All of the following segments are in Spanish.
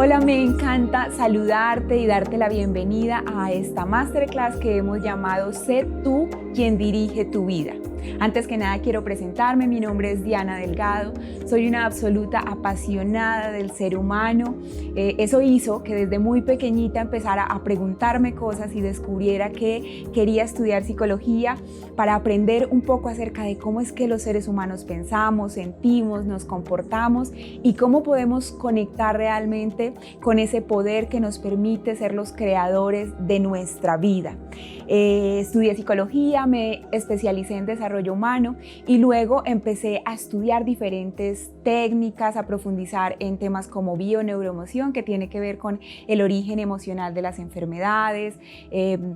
Hola, me encanta saludarte y darte la bienvenida a esta masterclass que hemos llamado Sé tú quien dirige tu vida. Antes que nada quiero presentarme, mi nombre es Diana Delgado, soy una absoluta apasionada del ser humano. Eso hizo que desde muy pequeñita empezara a preguntarme cosas y descubriera que quería estudiar psicología para aprender un poco acerca de cómo es que los seres humanos pensamos, sentimos, nos comportamos y cómo podemos conectar realmente con ese poder que nos permite ser los creadores de nuestra vida. Estudié psicología, me especialicé en desarrollo humano y luego empecé a estudiar diferentes técnicas, a profundizar en temas como bio-neuroemoción, que tiene que ver con el origen emocional de las enfermedades,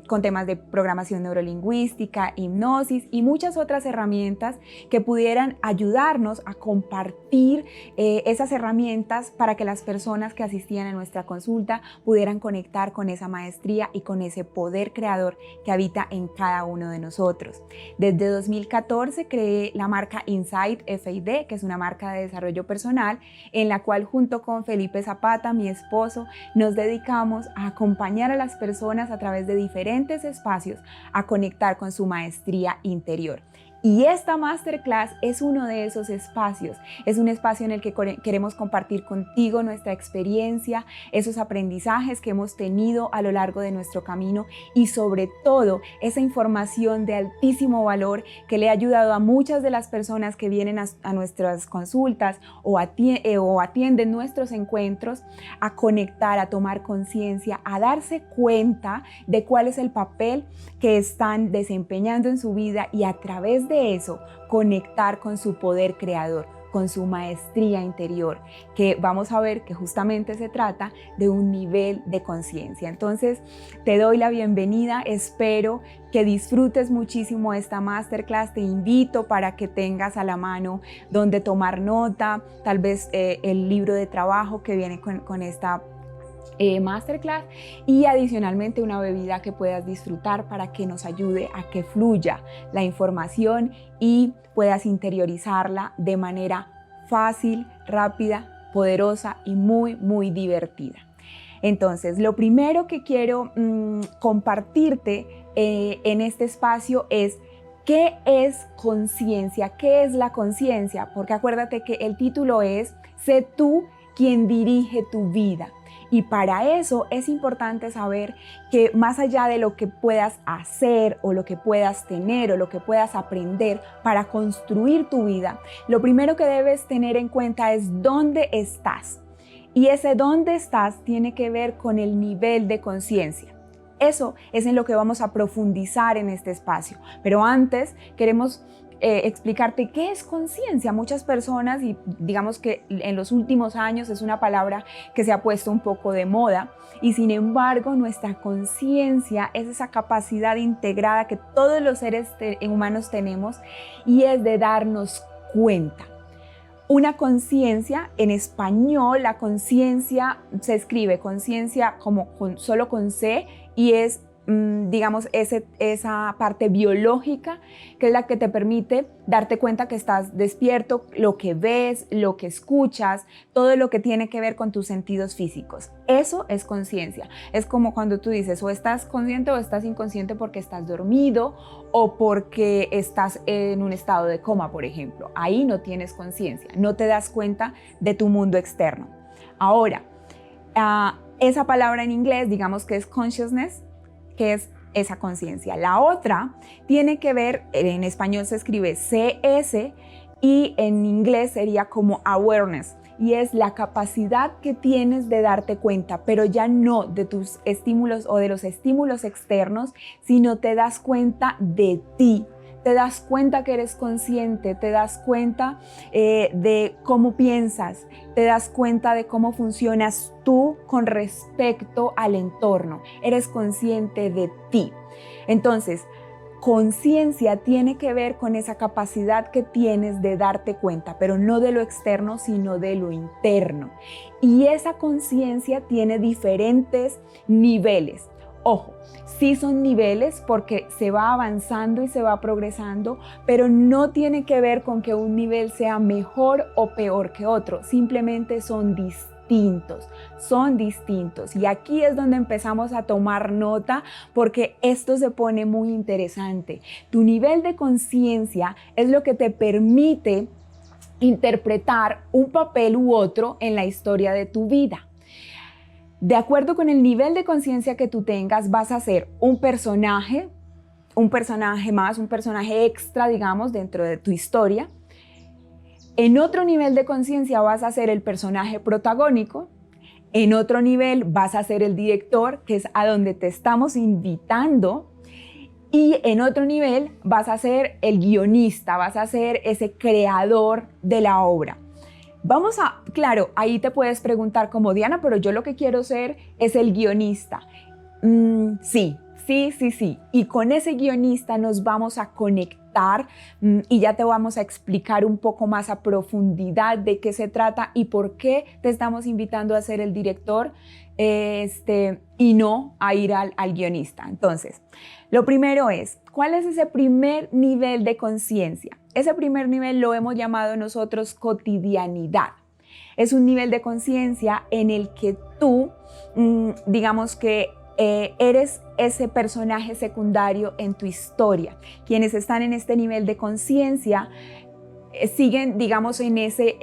con temas de programación neurolingüística, hipnosis y muchas otras herramientas que pudieran ayudarnos a compartir esas herramientas para que las personas que asistían a nuestra consulta pudieran conectar con esa maestría y con ese poder creador que habita en cada uno de nosotros. Desde 2014 creé la marca Insight FID, que es una marca de desarrollo personal, en la cual junto con Felipe Zapata, mi esposo, nos dedicamos a acompañar a las personas a través de diferentes espacios a conectar con su maestría interior. Y esta masterclass es uno de esos espacios, es un espacio en el que queremos compartir contigo nuestra experiencia, esos aprendizajes que hemos tenido a lo largo de nuestro camino y sobre todo esa información de altísimo valor que le ha ayudado a muchas de las personas que vienen a nuestras consultas o atienden nuestros encuentros a conectar, a tomar conciencia, a darse cuenta de cuál es el papel que están desempeñando en su vida y a través de eso conectar con su poder creador, con su maestría interior, que vamos a ver que justamente se trata de un nivel de conciencia. Entonces te doy la bienvenida, espero que disfrutes muchísimo esta masterclass, te invito para que tengas a la mano donde tomar nota, tal vez el libro de trabajo que viene con esta masterclass y adicionalmente una bebida que puedas disfrutar para que nos ayude a que fluya la información y puedas interiorizarla de manera fácil, rápida, poderosa y muy divertida. Entonces, lo primero que quiero compartirte en este espacio es ¿qué es conciencia? ¿Qué es la conciencia? Porque acuérdate que el título es Sé tú quien dirige tu vida. Y para eso es importante saber que más allá de lo que puedas hacer o lo que puedas tener o lo que puedas aprender para construir tu vida, lo primero que debes tener en cuenta es dónde estás. Y ese dónde estás tiene que ver con el nivel de conciencia. Eso es en lo que vamos a profundizar en este espacio. Pero antes queremos explicarte qué es conciencia. Muchas personas, y digamos que en los últimos años es una palabra que se ha puesto un poco de moda, y sin embargo nuestra conciencia es esa capacidad integrada que todos los seres humanos tenemos y es de darnos cuenta. Una conciencia, en español la conciencia se escribe conciencia como solo con C y es digamos, esa parte biológica que es la que te permite darte cuenta que estás despierto, lo que ves, lo que escuchas, todo lo que tiene que ver con tus sentidos físicos. Eso es conciencia. Es como cuando tú dices o estás consciente o estás inconsciente porque estás dormido o porque estás en un estado de coma, por ejemplo. Ahí no tienes conciencia, no te das cuenta de tu mundo externo. Ahora, esa palabra en inglés, digamos que es consciousness, que es esa conciencia. La otra tiene que ver, en español se escribe CS y en inglés sería como awareness, y es la capacidad que tienes de darte cuenta, pero ya no de tus estímulos o de los estímulos externos, sino te das cuenta de ti. Te das cuenta que eres consciente, te das cuenta de cómo piensas, te das cuenta de cómo funcionas tú con respecto al entorno. Eres consciente de ti. Entonces, conciencia tiene que ver con esa capacidad que tienes de darte cuenta, pero no de lo externo, sino de lo interno. Y esa conciencia tiene diferentes niveles. Ojo, sí son niveles porque se va avanzando y se va progresando, pero no tiene que ver con que un nivel sea mejor o peor que otro, simplemente son distintos. son distintos. Y aquí es donde empezamos a tomar nota porque esto se pone muy interesante. Tu nivel de conciencia es lo que te permite interpretar un papel u otro en la historia de tu vida. De acuerdo con el nivel de conciencia que tú tengas, vas a ser un personaje más, un personaje extra, digamos, dentro de tu historia. En otro nivel de conciencia vas a ser el personaje protagónico. En otro nivel vas a ser el director, que es a donde te estamos invitando. Y en otro nivel vas a ser el guionista, vas a ser ese creador de la obra. Claro, ahí te puedes preguntar como Diana, pero yo lo que quiero ser es el guionista. Sí. Y con ese guionista nos vamos a conectar y ya te vamos a explicar un poco más a profundidad de qué se trata y por qué te estamos invitando a ser el director y no a ir al guionista. Entonces, lo primero es, ¿cuál es ese primer nivel de conciencia? Ese primer nivel lo hemos llamado nosotros cotidianidad. Es un nivel de conciencia en el que tú, digamos que eres ese personaje secundario en tu historia. Quienes están en este nivel de conciencia siguen, digamos, en ese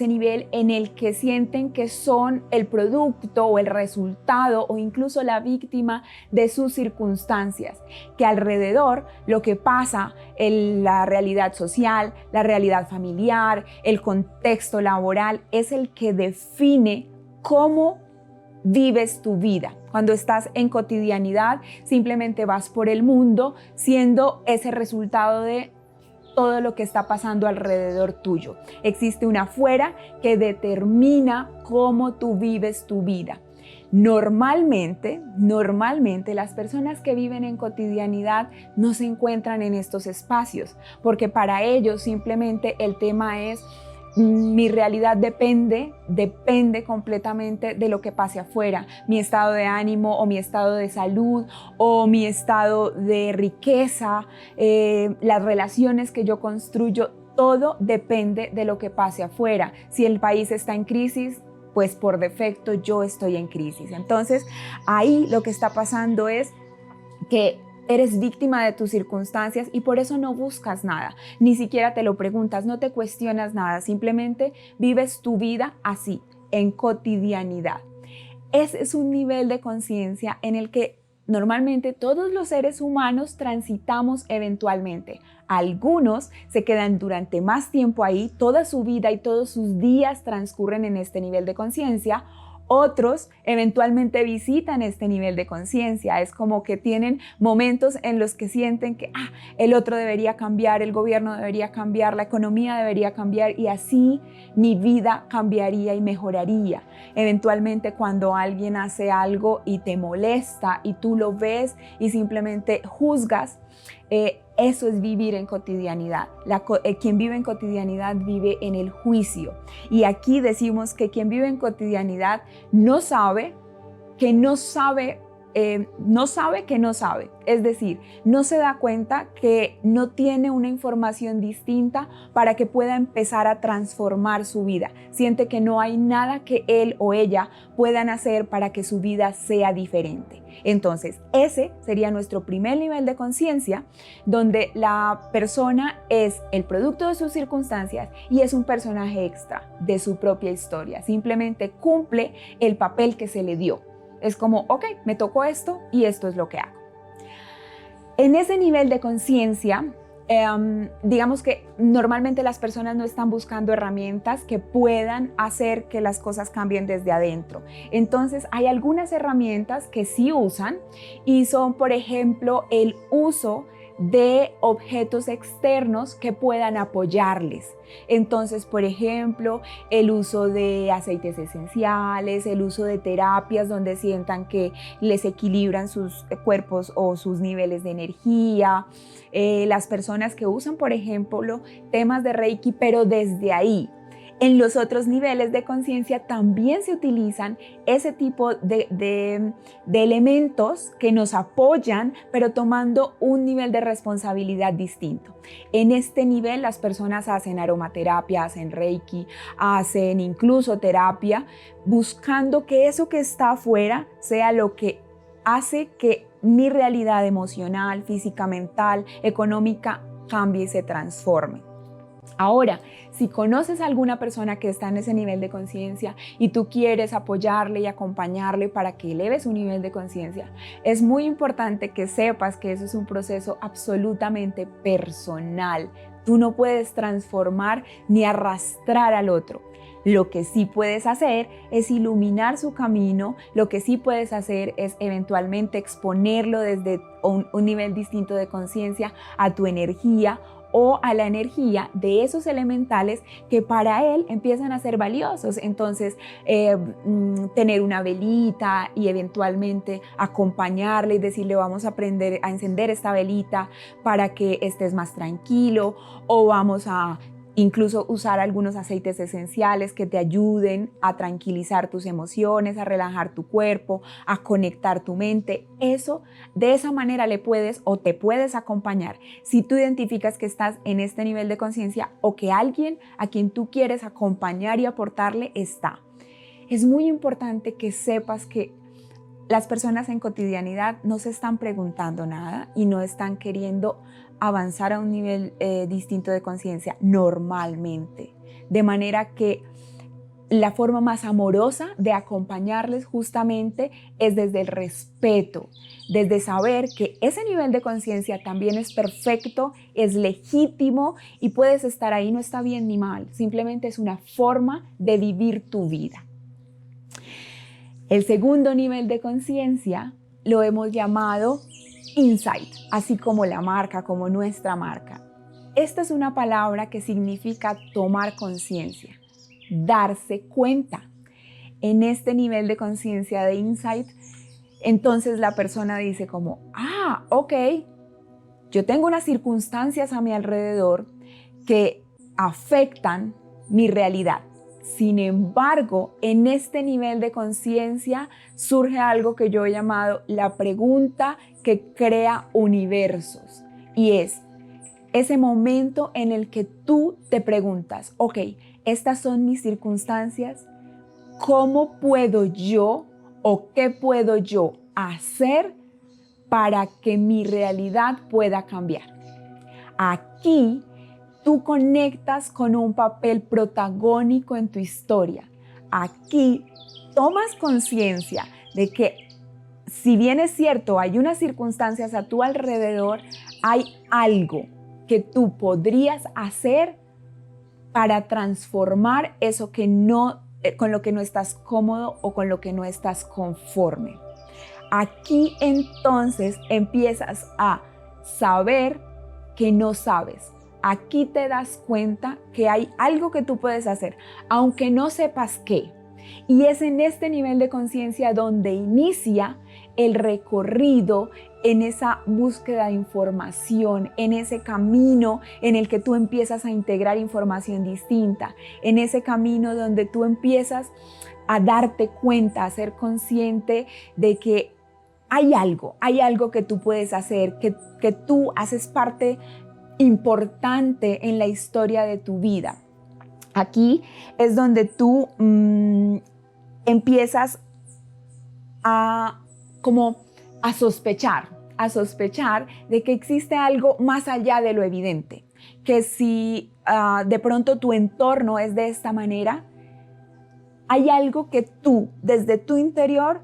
nivel en el que sienten que son el producto o el resultado o incluso la víctima de sus circunstancias, que alrededor lo que pasa en la realidad social, la realidad familiar, el contexto laboral es el que define cómo vives tu vida. Cuando estás en cotidianidad, simplemente vas por el mundo siendo ese resultado de todo lo que está pasando alrededor tuyo. Existe una afuera que determina cómo tú vives tu vida. Normalmente las personas que viven en cotidianidad no se encuentran en estos espacios, porque para ellos simplemente el tema es mi realidad depende completamente de lo que pase afuera, mi estado de ánimo o mi estado de salud o mi estado de riqueza, las relaciones que yo construyo, todo depende de lo que pase afuera. Si el país está en crisis, pues por defecto yo estoy en crisis. Entonces ahí lo que está pasando es que eres víctima de tus circunstancias y por eso no buscas nada, ni siquiera te lo preguntas, no te cuestionas nada, simplemente vives tu vida así, en cotidianidad. Ese es un nivel de conciencia en el que normalmente todos los seres humanos transitamos eventualmente. Algunos se quedan durante más tiempo ahí, toda su vida y todos sus días transcurren en este nivel de conciencia. Otros eventualmente visitan este nivel de conciencia, es como que tienen momentos en los que sienten que el otro debería cambiar, el gobierno debería cambiar, la economía debería cambiar y así mi vida cambiaría y mejoraría. Eventualmente cuando alguien hace algo y te molesta y tú lo ves y simplemente juzgas, eso es vivir en cotidianidad. Quien vive en cotidianidad vive en el juicio. Y aquí decimos que quien vive en cotidianidad no sabe que no sabe. Es decir, no se da cuenta que no tiene una información distinta para que pueda empezar a transformar su vida. Siente que no hay nada que él o ella puedan hacer para que su vida sea diferente. Entonces, ese sería nuestro primer nivel de conciencia, donde la persona es el producto de sus circunstancias y es un personaje extra de su propia historia. Simplemente cumple el papel que se le dio. Es como, ok, me tocó esto y esto es lo que hago. En ese nivel de conciencia, digamos que normalmente las personas no están buscando herramientas que puedan hacer que las cosas cambien desde adentro. Entonces, hay algunas herramientas que sí usan y son, por ejemplo, el uso de objetos externos que puedan apoyarles. Entonces, por ejemplo, el uso de aceites esenciales, el uso de terapias donde sientan que les equilibran sus cuerpos o sus niveles de energía. Las personas que usan, por ejemplo, temas de Reiki, pero desde ahí. En los otros niveles de conciencia también se utilizan ese tipo de elementos que nos apoyan, pero tomando un nivel de responsabilidad distinto. En este nivel las personas hacen aromaterapia, hacen reiki, hacen incluso terapia, buscando que eso que está afuera sea lo que hace que mi realidad emocional, física, mental, económica cambie y se transforme. Ahora, si conoces a alguna persona que está en ese nivel de conciencia y tú quieres apoyarle y acompañarle para que eleve su nivel de conciencia, es muy importante que sepas que eso es un proceso absolutamente personal. Tú no puedes transformar ni arrastrar al otro. Lo que sí puedes hacer es iluminar su camino, lo que sí puedes hacer es eventualmente exponerlo desde un nivel distinto de conciencia a tu energía o a la energía de esos elementales que para él empiezan a ser valiosos. Entonces, tener una velita y eventualmente acompañarle y decirle vamos a aprender a encender esta velita para que estés más tranquilo, o vamos a incluso usar algunos aceites esenciales que te ayuden a tranquilizar tus emociones, a relajar tu cuerpo, a conectar tu mente. Eso, de esa manera le puedes o te puedes acompañar si tú identificas que estás en este nivel de conciencia o que alguien a quien tú quieres acompañar y aportarle está. Es muy importante que sepas que las personas en cotidianidad no se están preguntando nada y no están queriendo avanzar a un nivel distinto de conciencia normalmente. De manera que la forma más amorosa de acompañarles justamente es desde el respeto, desde saber que ese nivel de conciencia también es perfecto, es legítimo y puedes estar ahí, no está bien ni mal, simplemente es una forma de vivir tu vida. El segundo nivel de conciencia lo hemos llamado insight, así como la marca, como nuestra marca. Esta es una palabra que significa tomar conciencia, darse cuenta. En este nivel de conciencia de insight, entonces la persona dice como, ok, yo tengo unas circunstancias a mi alrededor que afectan mi realidad. Sin embargo, en este nivel de conciencia surge algo que yo he llamado la pregunta que crea universos. Y es ese momento en el que tú te preguntas, ok, estas son mis circunstancias, ¿cómo puedo yo o qué puedo yo hacer para que mi realidad pueda cambiar? Aquí tú conectas con un papel protagónico en tu historia. Aquí tomas conciencia de que, si bien es cierto, hay unas circunstancias a tu alrededor, hay algo que tú podrías hacer para transformar eso que con lo que no estás cómodo o con lo que no estás conforme. Aquí entonces empiezas a saber que no sabes. Aquí te das cuenta que hay algo que tú puedes hacer, aunque no sepas qué. Y es en este nivel de conciencia donde inicia el recorrido en esa búsqueda de información, en ese camino en el que tú empiezas a integrar información distinta, en ese camino donde tú empiezas a darte cuenta, a ser consciente de que hay algo que tú puedes hacer, que tú haces parte importante en la historia de tu vida. Aquí es donde tú empiezas a sospechar de que existe algo más allá de lo evidente, que si de pronto tu entorno es de esta manera, hay algo que tú, desde tu interior,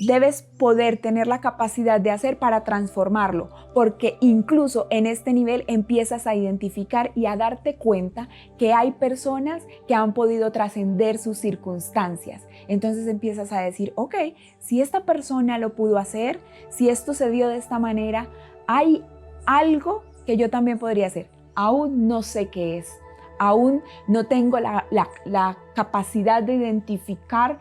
debes poder tener la capacidad de hacer para transformarlo, porque incluso en este nivel empiezas a identificar y a darte cuenta que hay personas que han podido trascender sus circunstancias. Entonces empiezas a decir, ok, si esta persona lo pudo hacer, si esto se dio de esta manera, hay algo que yo también podría hacer. Aún no sé qué es, aún no tengo la capacidad de identificar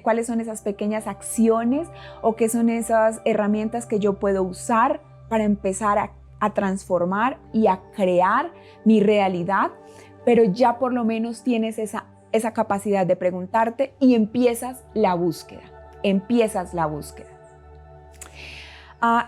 cuáles son esas pequeñas acciones o qué son esas herramientas que yo puedo usar para empezar a transformar y a crear mi realidad, pero ya por lo menos tienes esa capacidad de preguntarte y empiezas la búsqueda.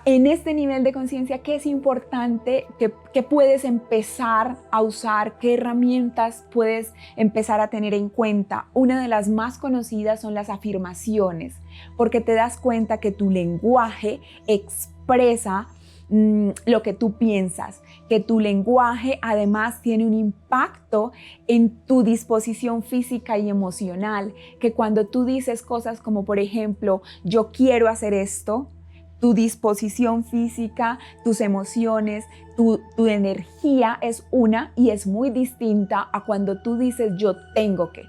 En este nivel de conciencia, ¿qué es importante que puedes empezar a usar? ¿Qué herramientas puedes empezar a tener en cuenta? Una de las más conocidas son las afirmaciones, porque te das cuenta que tu lenguaje expresa lo que tú piensas, que tu lenguaje además tiene un impacto en tu disposición física y emocional, que cuando tú dices cosas como, por ejemplo, yo quiero hacer esto, tu disposición física, tus emociones, tu energía es una y es muy distinta a cuando tú dices yo tengo que.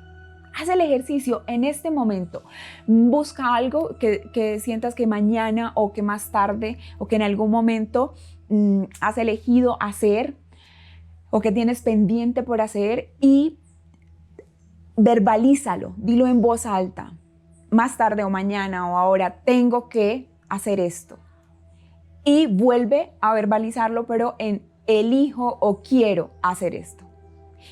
Haz el ejercicio en este momento. Busca algo que sientas que mañana o que más tarde o que en algún momento has elegido hacer o que tienes pendiente por hacer y verbalízalo, dilo en voz alta. Más tarde o mañana o ahora tengo que hacer esto. Y vuelve a verbalizarlo, pero en elijo o quiero hacer esto.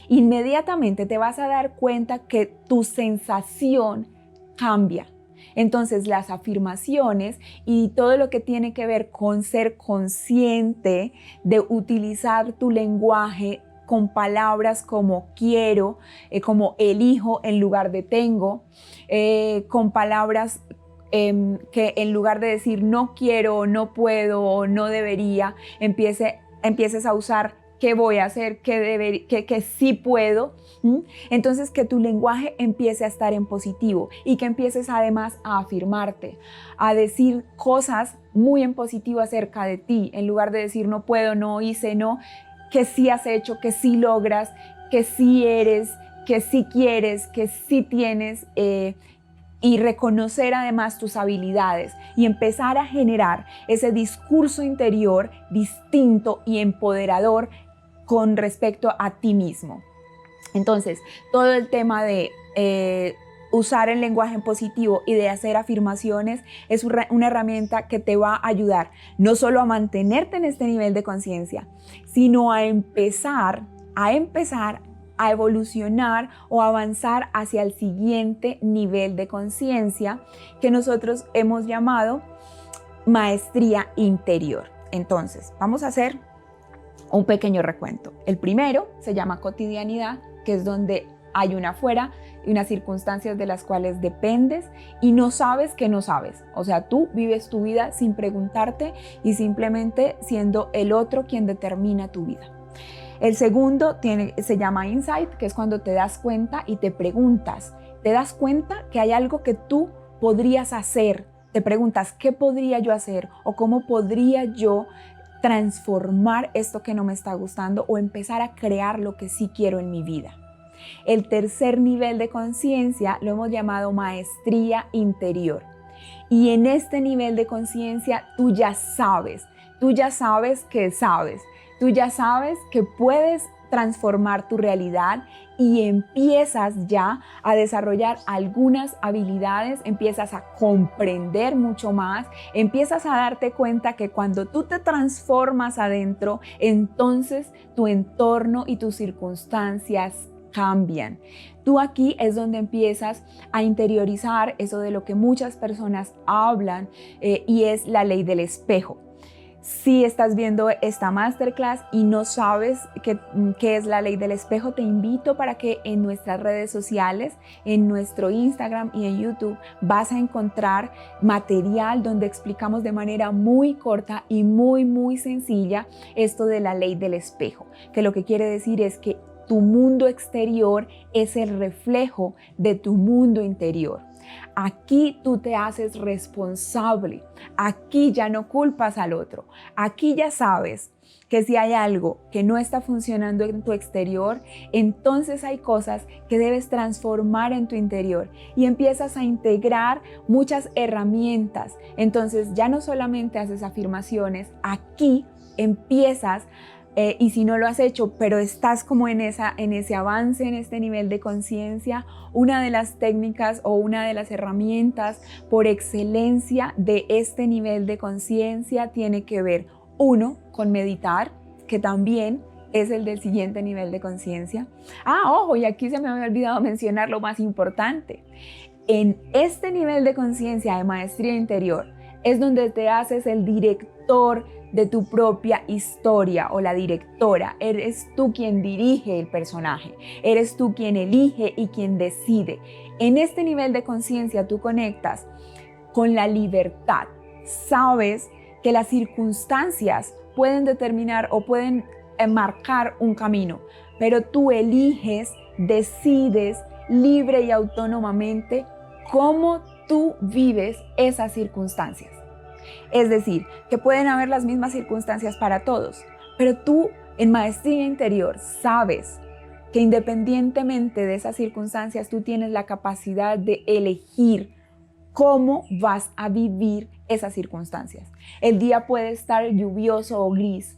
Inmediatamente te vas a dar cuenta que tu sensación cambia. Entonces las afirmaciones y todo lo que tiene que ver con ser consciente de utilizar tu lenguaje con palabras como quiero, como elijo en lugar de tengo, con palabras que en lugar de decir no quiero, no puedo o no debería, empieces a usar qué voy a hacer, que sí puedo. Entonces que tu lenguaje empiece a estar en positivo y que empieces además a afirmarte, a decir cosas muy en positivo acerca de ti, en lugar de decir no puedo, no hice, no, que sí has hecho, que sí logras, que sí eres, que sí quieres, que sí tienes, y reconocer además tus habilidades y empezar a generar ese discurso interior distinto y empoderador con respecto a ti mismo. Entonces, todo el tema de usar el lenguaje en positivo y de hacer afirmaciones es una herramienta que te va a ayudar no solo a mantenerte en este nivel de conciencia, sino a empezar a evolucionar o avanzar hacia el siguiente nivel de conciencia que nosotros hemos llamado maestría interior. Entonces, vamos a hacer un pequeño recuento. El primero se llama cotidianidad, que es donde hay una afuera y unas circunstancias de las cuales dependes y no sabes que no sabes. O sea, tú vives tu vida sin preguntarte y simplemente siendo el otro quien determina tu vida. El segundo se llama insight, que es cuando te das cuenta y te preguntas. Te das cuenta que hay algo que tú podrías hacer. Te preguntas, ¿qué podría yo hacer? O ¿cómo podría yo transformar esto que no me está gustando o empezar a crear lo que sí quiero en mi vida? El tercer nivel de conciencia lo hemos llamado maestría interior. Y en este nivel de conciencia tú ya sabes que sabes. Tú ya sabes que puedes transformar tu realidad y empiezas ya a desarrollar algunas habilidades, empiezas a comprender mucho más, empiezas a darte cuenta que cuando tú te transformas adentro, entonces tu entorno y tus circunstancias cambian. Tú aquí es donde empiezas a interiorizar eso de lo que muchas personas hablan y es la ley del espejo. Si estás viendo esta masterclass y no sabes qué es la ley del espejo, te invito para que en nuestras redes sociales, en nuestro Instagram y en YouTube, vas a encontrar material donde explicamos de manera muy corta y muy sencilla esto de la ley del espejo, que lo que quiere decir es que tu mundo exterior es el reflejo de tu mundo interior. Aquí tú te haces responsable, aquí ya no culpas al otro, aquí ya sabes que si hay algo que no está funcionando en tu exterior, entonces hay cosas que debes transformar en tu interior y empiezas a integrar muchas herramientas. Entonces ya no solamente haces afirmaciones, aquí empiezas y si no lo has hecho, pero estás como en ese avance, en este nivel de conciencia, una de las técnicas o una de las herramientas por excelencia de este nivel de conciencia tiene que ver, uno, con meditar, que también es el del siguiente nivel de conciencia. Ojo, y aquí se me había olvidado mencionar lo más importante. En este nivel de conciencia de maestría interior es donde te haces el director de tu propia historia o la directora. Eres tú quien dirige el personaje, eres tú quien elige y quien decide. En este nivel de conciencia tú conectas con la libertad. Sabes que las circunstancias pueden determinar o pueden marcar un camino, pero tú eliges, decides libre y autónomamente cómo tú vives esas circunstancias. Es decir, que pueden haber las mismas circunstancias para todos, pero tú en maestría interior sabes que independientemente de esas circunstancias tú tienes la capacidad de elegir cómo vas a vivir esas circunstancias. El día puede estar lluvioso o gris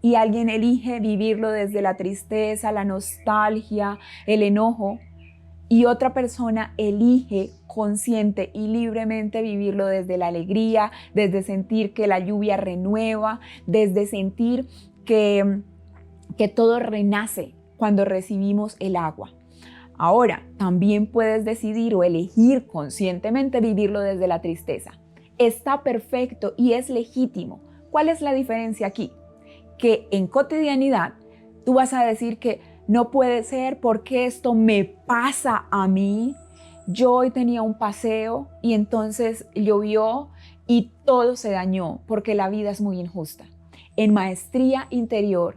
y alguien elige vivirlo desde la tristeza, la nostalgia, el enojo, y otra persona elige consciente y libremente vivirlo desde la alegría, desde sentir que la lluvia renueva, desde sentir que todo renace cuando recibimos el agua. Ahora, también puedes decidir o elegir conscientemente vivirlo desde la tristeza. Está perfecto y es legítimo. ¿Cuál es la diferencia aquí? Que en cotidianidad tú vas a decir que no puede ser porque esto me pasa a mí. Yo hoy tenía un paseo y entonces llovió y todo se dañó porque la vida es muy injusta. En maestría interior,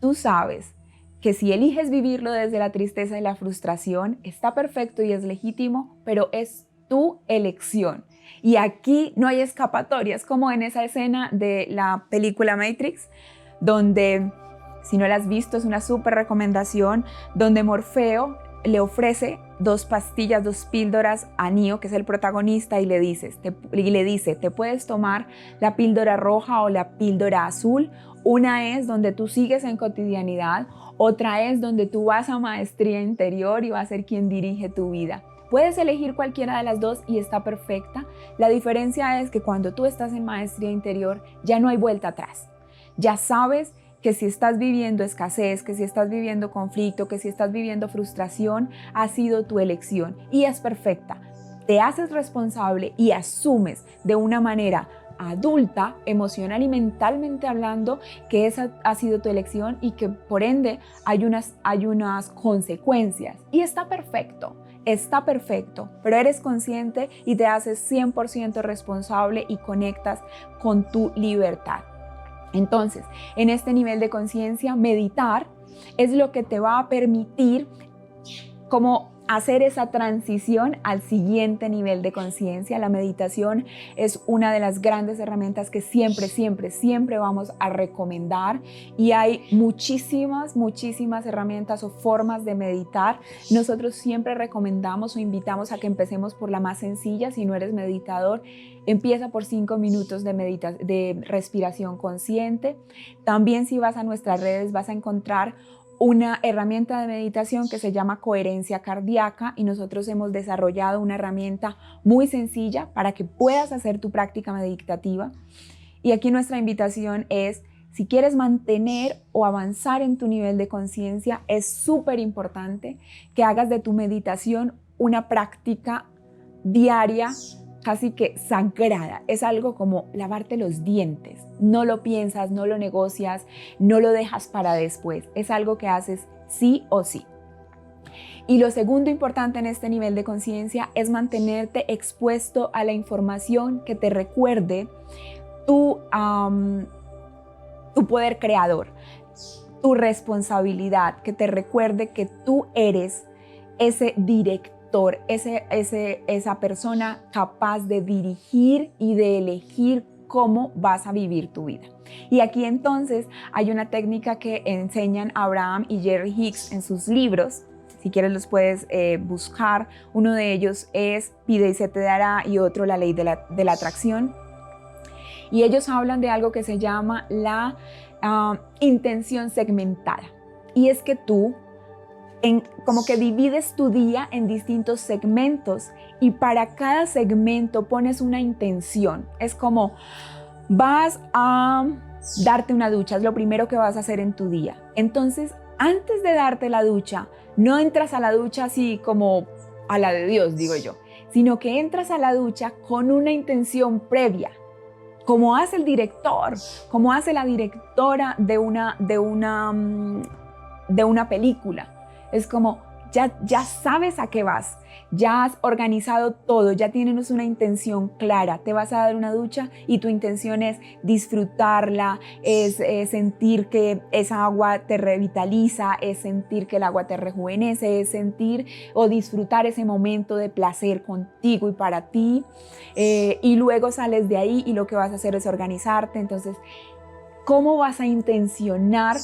tú sabes que si eliges vivirlo desde la tristeza y la frustración, está perfecto y es legítimo, pero es tu elección. Y aquí no hay escapatoria. Es como en esa escena de la película Matrix, donde, si no la has visto, es una súper recomendación, donde Morfeo le ofrece 2 pastillas, 2 píldoras a Neo, que es el protagonista, y le dice, te puedes tomar la píldora roja o la píldora azul. Una es donde tú sigues en cotidianidad, otra es donde tú vas a maestría interior y vas a ser quien dirige tu vida. Puedes elegir cualquiera de las dos y está perfecta. La diferencia es que cuando tú estás en maestría interior ya no hay vuelta atrás. Ya sabes que si estás viviendo escasez, que si estás viviendo conflicto, que si estás viviendo frustración, ha sido tu elección y es perfecta. Te haces responsable y asumes de una manera adulta, emocional y mentalmente hablando, que esa ha sido tu elección y que por ende hay unas consecuencias. Y está perfecto, pero eres consciente y te haces 100% responsable y conectas con tu libertad. Entonces, en este nivel de conciencia, meditar es lo que te va a permitir como hacer esa transición al siguiente nivel de conciencia. La meditación es una de las grandes herramientas que siempre vamos a recomendar, y hay muchísimas herramientas o formas de meditar. Nosotros siempre recomendamos o invitamos a que empecemos por la más sencilla. Si no eres meditador, empieza por 5 minutos de respiración consciente. También, si vas a nuestras redes, vas a encontrar una herramienta de meditación que se llama coherencia cardíaca, y nosotros hemos desarrollado una herramienta muy sencilla para que puedas hacer tu práctica meditativa. Y aquí nuestra invitación es, si quieres mantener o avanzar en tu nivel de conciencia, es súper importante que hagas de tu meditación una práctica diaria, casi que sagrada. Es algo como lavarte los dientes. No lo piensas, no lo negocias, no lo dejas para después. Es algo que haces sí o sí. Y lo segundo importante en este nivel de conciencia es mantenerte expuesto a la información que te recuerde tu poder creador, tu responsabilidad, que te recuerde que tú eres ese director, esa persona capaz de dirigir y de elegir cómo vas a vivir tu vida. Y aquí entonces hay una técnica que enseñan Abraham y Jerry Hicks en sus libros. Si quieres los puedes buscar. Uno de ellos es Pide y se te dará, y otro La ley de la atracción. Y ellos hablan de algo que se llama la intención segmentada. Y es que tú como que divides tu día en distintos segmentos, y para cada segmento pones una intención. Es como vas a darte una ducha, es lo primero que vas a hacer en tu día. Entonces, antes de darte la ducha, no entras a la ducha así como a la de Dios, digo yo, sino que entras a la ducha con una intención previa, como hace el director, como hace la directora de una película. Es como, ya sabes a qué vas, ya has organizado todo, ya tienes una intención clara, te vas a dar una ducha y tu intención es disfrutarla, es sentir que esa agua te revitaliza, es sentir que el agua te rejuvenece, es sentir o disfrutar ese momento de placer contigo y para ti, y luego sales de ahí y lo que vas a hacer es organizarte. Entonces, ¿cómo vas a intencionar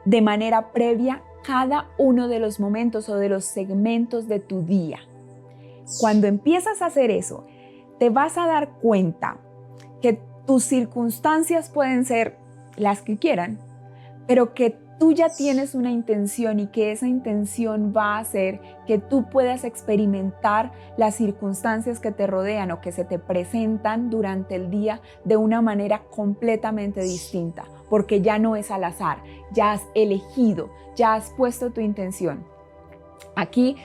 de manera previa cada uno de los momentos o de los segmentos de tu día? Cuando empiezas a hacer eso, te vas a dar cuenta que tus circunstancias pueden ser las que quieran, pero que tú ya tienes una intención y que esa intención va a hacer que tú puedas experimentar las circunstancias que te rodean o que se te presentan durante el día de una manera completamente distinta, porque ya no es al azar, ya has elegido, ya has puesto tu intención. Aquí,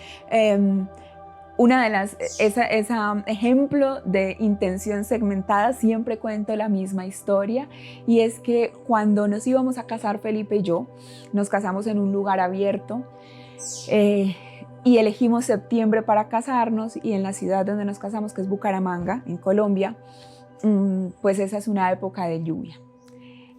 ese ejemplo de intención segmentada, siempre cuento la misma historia, y es que cuando nos íbamos a casar, Felipe y yo, nos casamos en un lugar abierto, y elegimos septiembre para casarnos, y en la ciudad donde nos casamos, que es Bucaramanga, en Colombia, pues esa es una época de lluvia.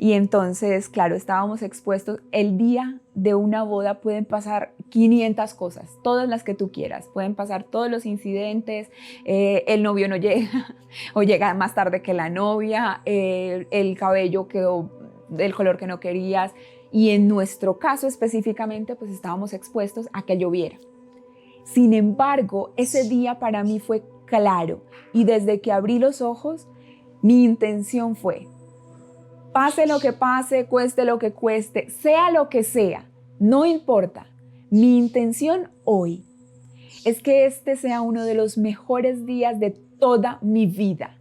Y entonces, claro, estábamos expuestos. El día de una boda pueden pasar 500 cosas, todas las que tú quieras. Pueden pasar todos los incidentes, el novio no llega o llega más tarde que la novia, el cabello quedó del color que no querías. Y en nuestro caso específicamente, pues estábamos expuestos a que lloviera. Sin embargo, ese día para mí fue claro, y desde que abrí los ojos, mi intención fue: pase lo que pase, cueste lo que cueste, sea lo que sea, no importa. Mi intención hoy es que este sea uno de los mejores días de toda mi vida.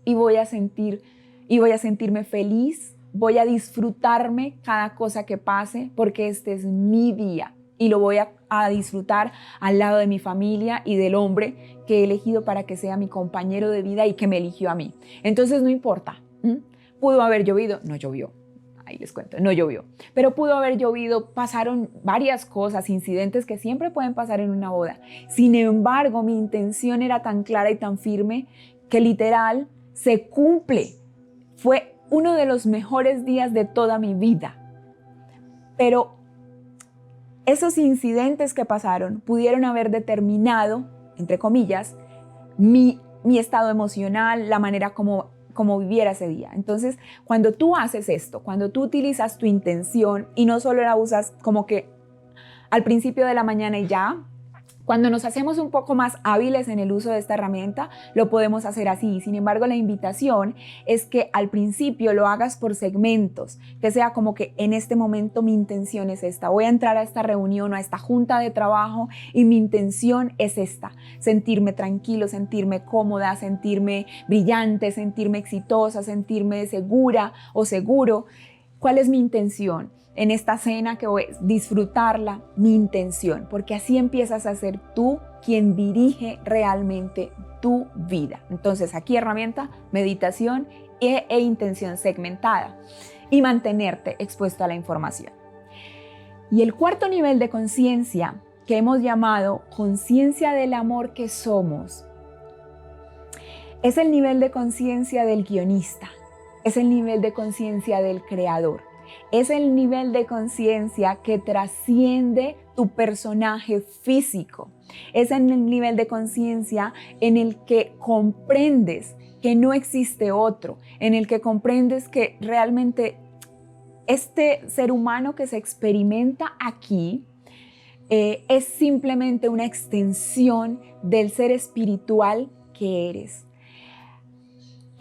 Y voy a sentirme feliz, voy a disfrutarme cada cosa que pase, porque este es mi día. Y lo voy a disfrutar al lado de mi familia y del hombre que he elegido para que sea mi compañero de vida y que me eligió a mí. Entonces no importa. ¿Pudo haber llovido? No llovió. Ahí les cuento, no llovió. Pero pudo haber llovido, pasaron varias cosas, incidentes que siempre pueden pasar en una boda. Sin embargo, mi intención era tan clara y tan firme que literal se cumple. Fue uno de los mejores días de toda mi vida. Pero esos incidentes que pasaron pudieron haber determinado, entre comillas, mi estado emocional, la manera como viviera ese día. Entonces, cuando tú haces esto, cuando tú utilizas tu intención y no solo la usas como que al principio de la mañana y ya, cuando nos hacemos un poco más hábiles en el uso de esta herramienta, lo podemos hacer así. Sin embargo, la invitación es que al principio lo hagas por segmentos, que sea como que en este momento mi intención es esta. Voy a entrar a esta reunión o a esta junta de trabajo y mi intención es esta: sentirme tranquilo, sentirme cómoda, sentirme brillante, sentirme exitosa, sentirme segura o seguro. ¿Cuál es mi intención? En esta cena que voy a disfrutarla, mi intención, porque así empiezas a ser tú quien dirige realmente tu vida. Entonces, aquí herramienta, meditación e intención segmentada, y mantenerte expuesto a la información. Y el cuarto nivel de conciencia, que hemos llamado conciencia del amor que somos, es el nivel de conciencia del guionista, es el nivel de conciencia del creador. Es el nivel de conciencia que trasciende tu personaje físico. Es el nivel de conciencia en el que comprendes que no existe otro, en el que comprendes que realmente este ser humano que se experimenta aquí es simplemente una extensión del ser espiritual que eres.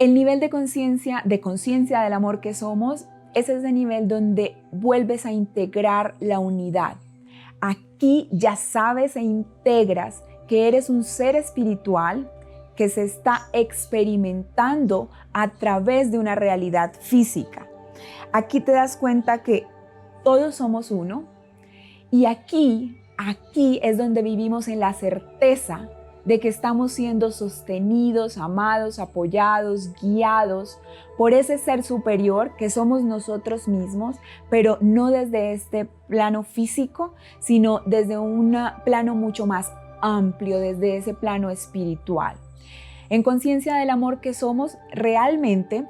El nivel de conciencia del amor que somos es ese nivel donde vuelves a integrar la unidad. Aquí ya sabes e integras que eres un ser espiritual que se está experimentando a través de una realidad física. Aquí te das cuenta que todos somos uno y aquí es donde vivimos en la certeza de que estamos siendo sostenidos, amados, apoyados, guiados por ese ser superior que somos nosotros mismos, pero no desde este plano físico, sino desde un plano mucho más amplio, desde ese plano espiritual. En conciencia del amor que somos realmente,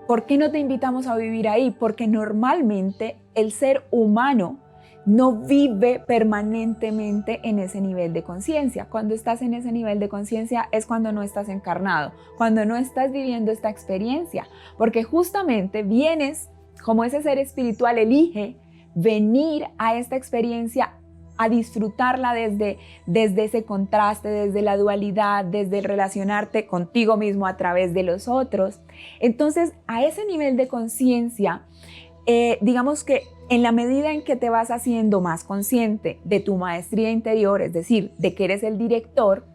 ¿por qué no te invitamos a vivir ahí? Porque normalmente el ser humano no vive permanentemente en ese nivel de conciencia. Cuando estás en ese nivel de conciencia es cuando no estás encarnado, cuando no estás viviendo esta experiencia, porque justamente vienes, como ese ser espiritual elige venir a esta experiencia a disfrutarla desde ese contraste, desde la dualidad, desde el relacionarte contigo mismo a través de los otros. Entonces, a ese nivel de conciencia, digamos que en la medida en que te vas haciendo más consciente de tu maestría interior, es decir, de que eres el director,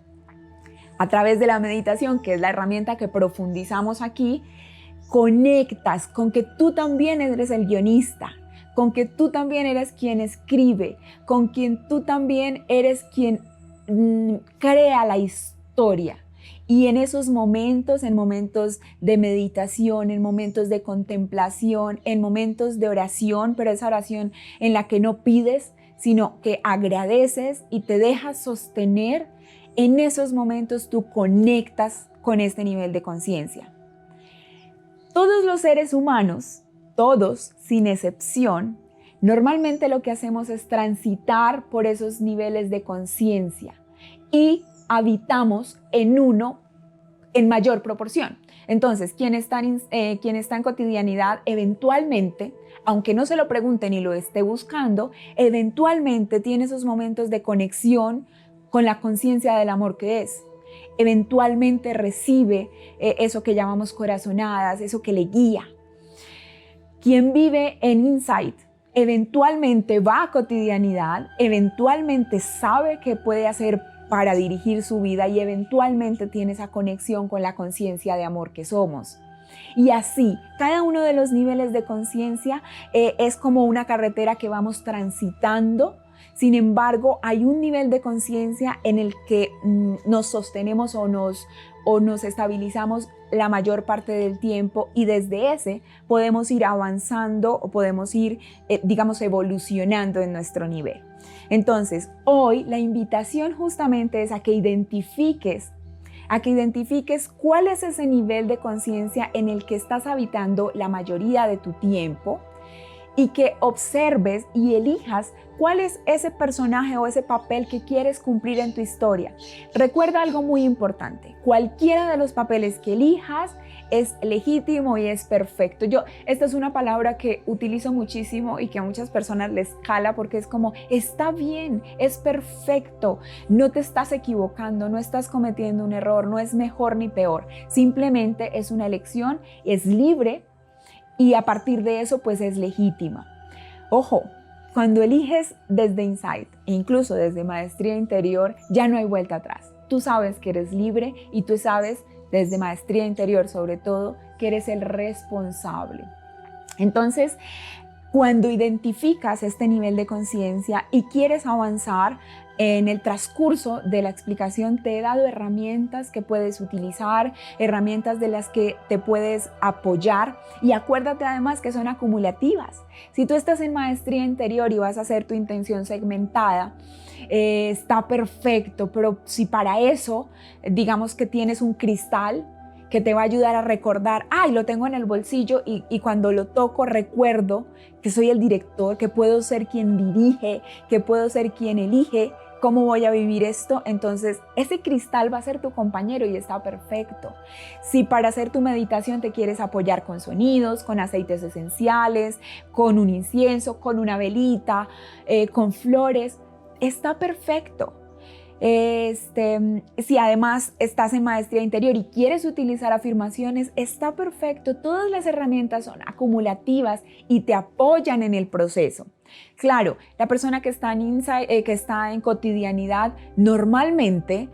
a través de la meditación, que es la herramienta que profundizamos aquí, conectas con que tú también eres el guionista, con que tú también eres quien escribe, con quien tú también eres quien crea la historia. Y en esos momentos, en momentos de meditación, en momentos de contemplación, en momentos de oración, pero esa oración en la que no pides, sino que agradeces y te dejas sostener, en esos momentos tú conectas con este nivel de conciencia. Todos los seres humanos, todos sin excepción, normalmente lo que hacemos es transitar por esos niveles de conciencia y habitamos en uno en mayor proporción. Entonces, quien está en cotidianidad, eventualmente, aunque no se lo pregunte ni lo esté buscando, eventualmente tiene esos momentos de conexión con la conciencia del amor que es. Eventualmente recibe eso que llamamos corazonadas, eso que le guía. Quien vive en insight, eventualmente va a cotidianidad, eventualmente sabe qué puede hacer para dirigir su vida y eventualmente tiene esa conexión con la conciencia de amor que somos. Y así, cada uno de los niveles de conciencia es como una carretera que vamos transitando. Sin embargo, hay un nivel de conciencia en el que nos sostenemos o nos estabilizamos la mayor parte del tiempo y desde ese podemos ir avanzando o podemos ir, evolucionando en nuestro nivel. Entonces, hoy la invitación justamente es a que identifiques cuál es ese nivel de conciencia en el que estás habitando la mayoría de tu tiempo y que observes y elijas cuál es ese personaje o ese papel que quieres cumplir en tu historia. Recuerda algo muy importante, cualquiera de los papeles que elijas es legítimo y es perfecto. Esta es una palabra que utilizo muchísimo y que a muchas personas les cala porque es como, está bien, es perfecto, no te estás equivocando, no estás cometiendo un error, no es mejor ni peor, simplemente es una elección, es libre y a partir de eso pues es legítima. Ojo, cuando eliges desde Insight e incluso desde Maestría Interior, ya no hay vuelta atrás. Tú sabes que eres libre y tú sabes, desde Maestría Interior sobre todo, que eres el responsable. Entonces, cuando identificas este nivel de conciencia y quieres avanzar, en el transcurso de la explicación te he dado herramientas que puedes utilizar, herramientas de las que te puedes apoyar y acuérdate además que son acumulativas. Si tú estás en Maestría Interior y vas a hacer tu intención segmentada, está perfecto, pero si para eso, digamos que tienes un cristal que te va a ayudar a recordar, lo tengo en el bolsillo y cuando lo toco recuerdo que soy el director, que puedo ser quien dirige, que puedo ser quien elige cómo voy a vivir esto, entonces ese cristal va a ser tu compañero y está perfecto. Si para hacer tu meditación te quieres apoyar con sonidos, con aceites esenciales, con un incienso, con una velita, con flores, está perfecto. Si además estás en Maestría Interior y quieres utilizar afirmaciones, está perfecto. Todas las herramientas son acumulativas y te apoyan en el proceso. Claro, la persona que está en insight, que está en cotidianidad, normalmente,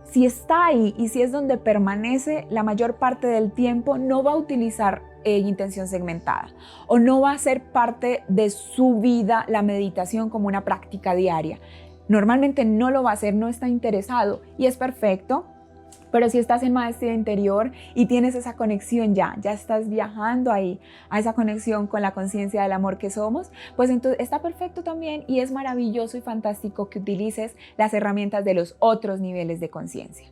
si está ahí y si es donde permanece la mayor parte del tiempo, no va a utilizar intención segmentada, o no va a ser parte de su vida la meditación como una práctica diaria. Normalmente no lo va a hacer, no está interesado y es perfecto. Pero si estás en maestría interior y tienes esa conexión ya estás viajando ahí a esa conexión con la conciencia del amor que somos, pues entonces está perfecto también y es maravilloso y fantástico que utilices las herramientas de los otros niveles de conciencia.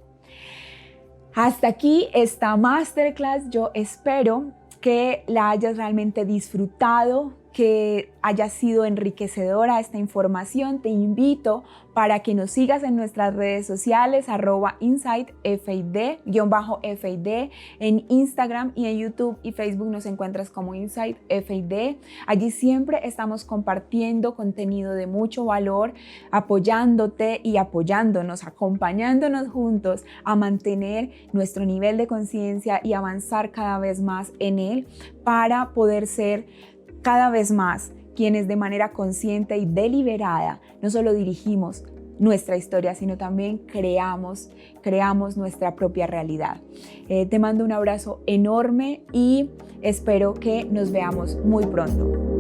Hasta aquí esta masterclass. Yo espero que la hayas realmente disfrutado, que haya sido enriquecedora esta información. Te invito para que nos sigas en nuestras redes sociales, @InsightFID, _FID, en Instagram y en YouTube y Facebook nos encuentras como InsightFID. Allí siempre estamos compartiendo contenido de mucho valor, apoyándote y apoyándonos, acompañándonos juntos a mantener nuestro nivel de conciencia y avanzar cada vez más en él para poder ser cada vez más quienes de manera consciente y deliberada no solo dirigimos nuestra historia, sino también creamos nuestra propia realidad. Te mando un abrazo enorme y espero que nos veamos muy pronto.